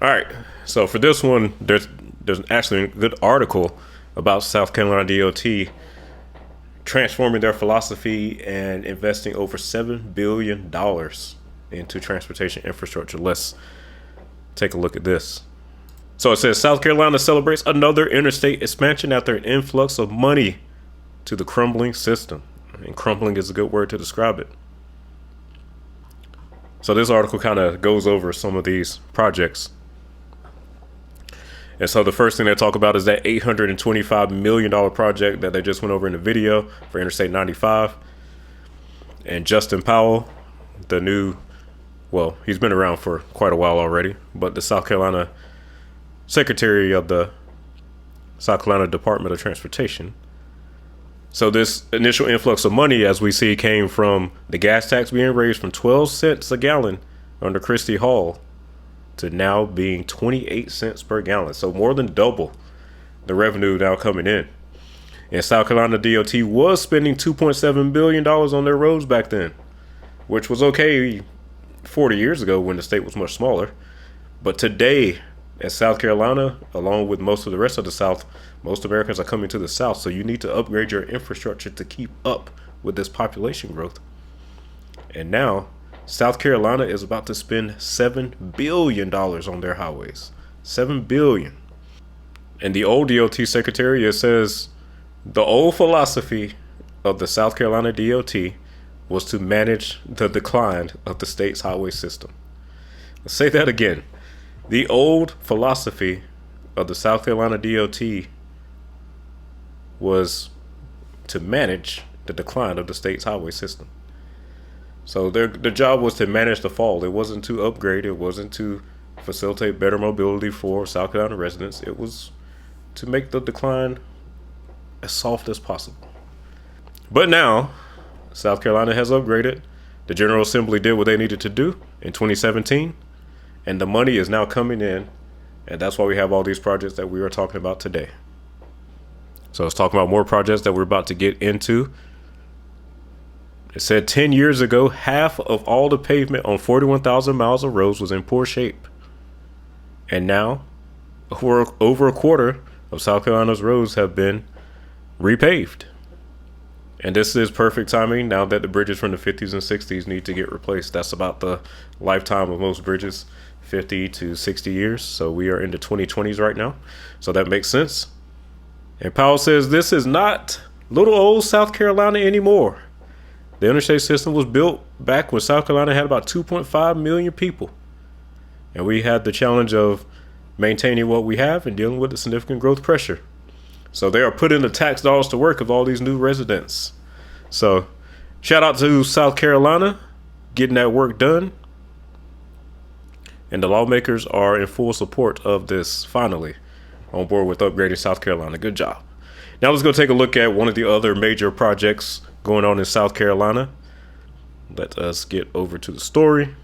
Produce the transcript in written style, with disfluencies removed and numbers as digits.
All right. So for this one, there's actually a good article about South Carolina DOT transforming their philosophy and investing over $7 billion into transportation infrastructure. Let's take a look at this. So it says South Carolina celebrates another interstate expansion after an influx of money to the crumbling system. And crumbling is a good word to describe it. So this article kind of goes over some of these projects. And so the first thing they talk about is that $825 million project that they just went over in the video for Interstate 95. And Justin Powell, the new, well, he's been around for quite a while already, but the South Carolina Secretary of the South Carolina Department of Transportation. So this initial influx of money, as we see, came from the gas tax being raised from 12 cents a gallon under Christy Hall to now being 28 cents per gallon. So more than double the revenue now coming in. And South Carolina DOT was spending $2.7 billion on their roads back then, which was okay 40 years ago when the state was much smaller. But today, as South Carolina, along with most of the rest of the South, most Americans are coming to the South. So you need to upgrade your infrastructure to keep up with this population growth. And now, South Carolina is about to spend $7 billion on their highways. $7 billion. And the old DOT secretary, it says the old philosophy of the South Carolina DOT was to manage the decline of the state's highway system. Let's say that again. The old philosophy of the South Carolina DOT was to manage the decline of the state's highway system. So their job was to manage the fall. It wasn't to upgrade. It wasn't to facilitate better mobility for South Carolina residents. It was to make the decline as soft as possible. But now, South Carolina has upgraded. The General Assembly did what they needed to do in 2017. And the money is now coming in, and that's why we have all these projects that we are talking about today. So let's talk about more projects that we're about to get into. It said 10 years ago, half of all the pavement on 41,000 miles of roads was in poor shape. And now, over a quarter of South Carolina's roads have been repaved. And this is perfect timing now that the bridges from the 50s and 60s need to get replaced. That's about the lifetime of most bridges. 50 to 60 years. So we are in the 2020s right now. So that makes sense. And Powell says this is not little old South Carolina anymore. The interstate system was built back when South Carolina had about 2.5 million people. And we had the challenge of maintaining what we have and dealing with the significant growth pressure. So they are putting the tax dollars to work of all these new residents. So shout out to South Carolina getting that work done. And the lawmakers are in full support of this, finally, on board with upgrading South Carolina. Good job. Now let's go take a look at one of the other major projects going on in South Carolina. Let us get over to the story.